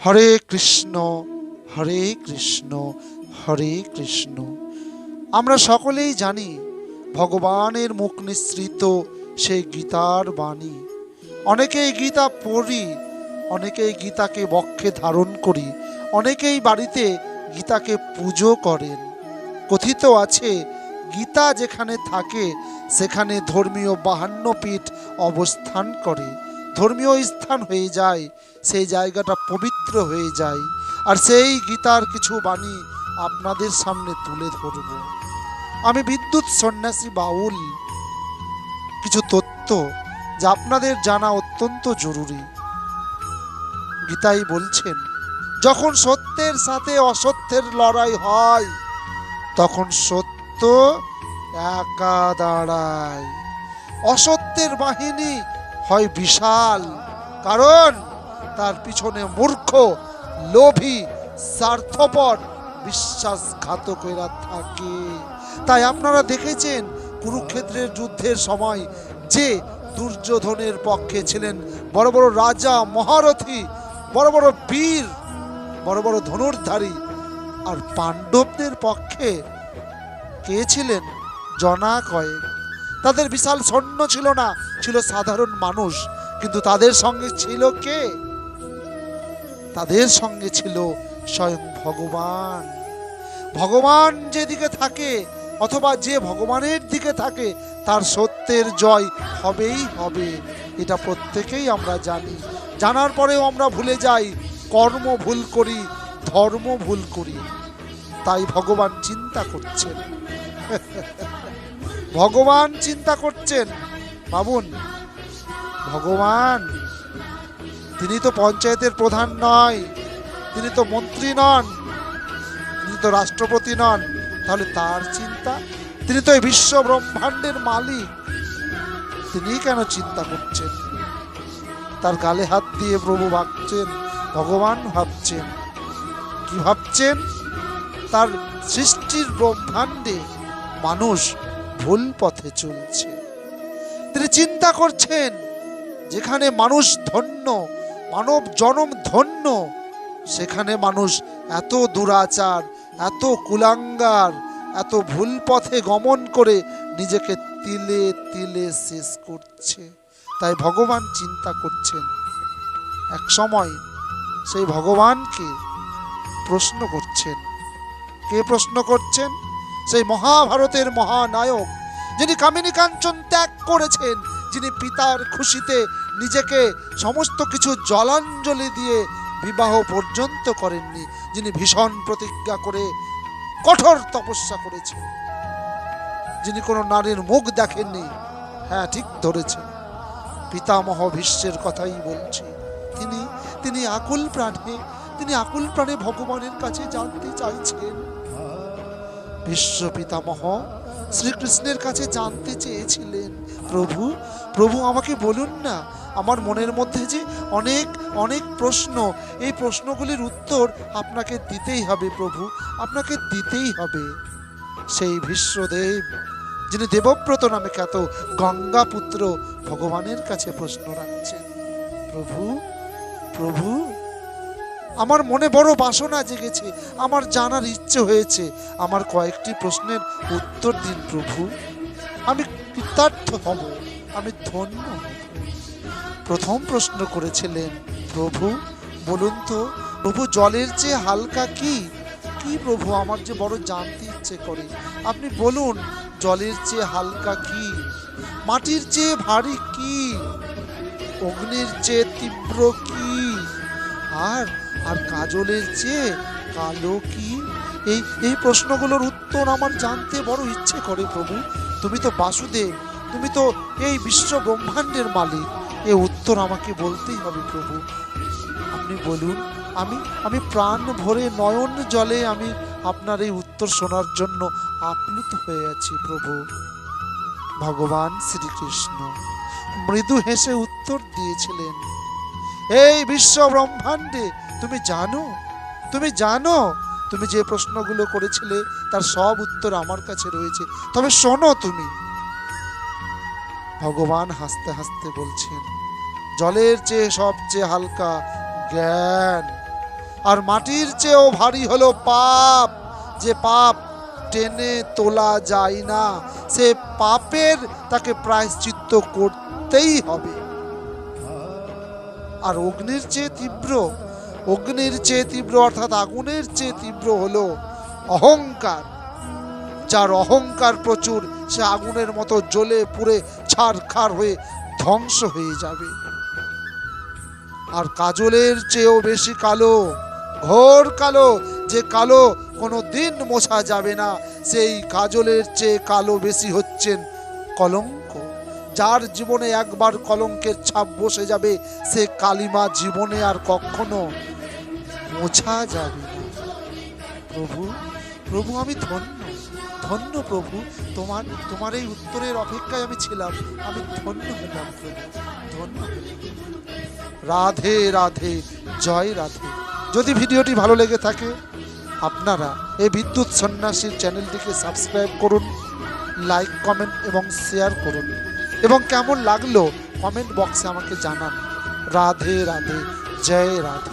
হরে কৃষ্ণ হরে কৃষ্ণ হরে কৃষ্ণ। আমরা সকলেই জানি ভগবানের মুখ নিঃসৃত সেই গীতার বাণী। অনেকেই গীতা পড়ি, অনেকেই গীতাকে বক্ষে ধারণ করি, অনেকেই বাড়িতে গীতাকে পুজো করেন। কথিত আছে গীতা যেখানে থাকে সেখানে ধর্মীয় 52 পীঠ অবস্থান করে, ধর্মীয় স্থান হয়ে যায়, সেই জায়গাটা পবিত্র হয়ে যায়। আর সেই গীতার কিছু বাণী আপনাদের সামনে তুলে ধরব। আমি বিদ্যুৎ সন্ন্যাসী বাউল, কিছু তথ্য যা আপনাদের জানা অত্যন্ত জরুরি। গীতাই বলছেন, যখন সত্যের সাথে অসত্যের লড়াই হয় তখন সত্য একা দাঁড়ায়। অসত্যের বাহিনী হয় বিশাল, কারণ তার পিছনে মূর্খ, লোভী, স্বার্থপর, বিশ্বাসঘাতকেরা থাকে। তাই আপনারা দেখেছেন কুরুক্ষেত্রের যুদ্ধের সময় যে দুর্যোধনের পক্ষে ছিলেন বড় বড় রাজা, মহারথী, বড় বড় বীর, বড় বড় ধনুর্ধারী, আর পাণ্ডবদের পক্ষে কে ছিলেন? জনা কয়েক। তাদের বিশাল সৈন্য ছিল না, ছিল সাধারণ মানুষ। কিন্তু তাদের সঙ্গে ছিল কে? তাদের সঙ্গে ছিল স্বয়ং ভগবান। ভগবান যেদিকে থাকে অথবা যে ভগবানের দিকে থাকে তার সত্যের জয় হবেই হবে। এটা প্রত্যেকেই আমরা জানি। জানার পরেও আমরা ভুলে যাই, কর্ম ভুল করি, ধর্ম ভুল করি। তাই ভগবান চিন্তা করছেন, ভগবান চিন্তা করছেন। ভাবুন, ভগবান তিনি তো পঞ্চায়েতের প্রধান নয়, তিনি তো মন্ত্রী নন, তিনি তো রাষ্ট্রপতি নন। তাহলে তার চিন্তা? তিনি তো এই বিশ্ব ব্রহ্মাণ্ডের মালিক, তিনি কেন চিন্তা করছেন? তার গালে হাত দিয়ে প্রভু ভাবছেন, ভগবান ভাবছেন। কি ভাবছেন? তার সৃষ্টির ব্রহ্মাণ্ডে মানুষ ভুল পথে চলছে। তিনি চিন্তা করছেন, যেখানে মানুষ ধন্য, মানব জনম ধন্য, সেখানে মানুষ এত দুরাচার, এত কুলাঙ্গার, এত ভুল পথে গমন করে নিজেকে তিলে তিলে শেষ করছে। তাই ভগবান চিন্তা করছেন। এক সময় সেই ভগবানকে প্রশ্ন করছেন। কে প্রশ্ন করছেন? সেই মহাভারতের মহানায়ক, যিনি কামিনী কাঞ্চন ত্যাগ করেছেন, যিনি পিতার খুশিতে নিজেকে সমস্ত কিছু জলাঞ্জলি দিয়ে বিবাহ পর্যন্ত করেননি, যিনি ভীষণ প্রতিজ্ঞা করে কঠোর তপস্যা করেছেন, যিনি কোনো নারীর মুখ দেখেননি। হ্যাঁ, ঠিক ধরেছেন, পিতামহ ভীষ্মের কথাই বলছি। তিনি আকুল প্রাণে ভগবানের কাছে জানতে চাইছেন। ভীষ্ম পিতামহ শ্রীকৃষ্ণের কাছে জানতে চেয়েছিলেন, প্রভু আমাকে বলুন না, আমার মনের মধ্যে যে অনেক অনেক প্রশ্ন, এই প্রশ্নগুলির উত্তর আপনাকে দিতেই হবে প্রভু, আপনাকে দিতেই হবে। সেই ভীষ্মদেব, যিনি দেবব্রত নামে খ্যাত গঙ্গাপুত্র, ভগবানের কাছে প্রশ্ন রাখছেন, প্রভু আমার মনে বড় বাসনা জেগেছে, আমার জানার ইচ্ছে হয়েছে, আমার কয়েকটি প্রশ্নের উত্তর দিন প্রভু, আমি কৃতার্থ হব, আমি ধন্য হব। প্রথম প্রশ্ন করেছিলেন, প্রভু বলুন তো, প্রভু জলের চেয়ে হালকা কি? কি প্রভু, আমার যে বড় জানতে ইচ্ছে করে, আপনি বলুন জলের চেয়ে হালকা কি? মাটির চেয়ে ভারী কি? অগ্নির চেয়ে তীব্র কি? আর কাজলের চেয়ে কালো কি? এই প্রশ্নগুলোর উত্তর আমার জানতে বড় ইচ্ছে করে প্রভু। তুমি তো বাসুদেব, তুমি তো এই বিশ্ব ব্রহ্মাণ্ডের মালিক, এই উত্তর আমাকে বলতেই হবে প্রভু। আপনি বলুন, আমি প্রাণ ভরে নয়ন জলে আমি আপনার এই উত্তর শোনার জন্য আপ্লুত হয়ে আছি প্রভু। ভগবান শ্রীকৃষ্ণ মৃদু হেসে উত্তর দিয়েছিলেন, এই বিশ্ব ব্রহ্মাণ্ডে তুমি জানো তুমি যে প্রশ্নগুলো করেছিলে তার সব উত্তর আমার কাছে রয়েছে, তবে শোনো তুমি। ভগবান হাসতে হাসতে বলছেন, জলের চেয়ে সবচেয়ে হালকা জ্ঞান, আর মাটির চেয়েও ভারী হলো পাপ, যে পাপ টেনে তোলা যায় না, সে পাপের তাকে প্রায়শ্চিত্ত করতেই হবে। আর অগ্নির চেয়ে তীব্র, অগ্নির চেয়ে তীব্র অর্থাৎ আগুনের চেয়ে তীব্র হলো অহংকার। যার অহংকার প্রচুর, সে আগুনের মতো জ্বলে পুড়ে ছারখার হয়ে ধ্বংস হয়ে যাবে। আর কাজলের চেয়েও বেশি কালো, ঘোর কালো, যে কালো কোনো দিন মোছা যাবে না, সেই কাজলের চেয়ে কালো বেশি হচ্ছেন কলঙ্ক। যার জীবনে একবার কলঙ্কের ছাপ বসে যাবে, সে কালিমা জীবনে আর কখনো মোছা যাবে না। প্রভু, প্রভু আমি ধন্য, ধন্য প্রভু, তোমার এই উত্তরের অপেক্ষায় আমি ছিলাম, আমি ধন্য হলাম প্রভু, ধন্য হলাম। রাধে রাধে, জয় রাধে। যদি ভিডিওটি ভালো লেগে থাকে, আপনারা এই বিদ্যুৎ সন্ন্যাসীর চ্যানেলটিকে সাবস্ক্রাইব করুন, লাইক কমেন্ট এবং শেয়ার করুন, এবং কেমন লাগলো কমেন্ট বক্সে আমাকে জানান। রাধে রাধে, জয় রাধে।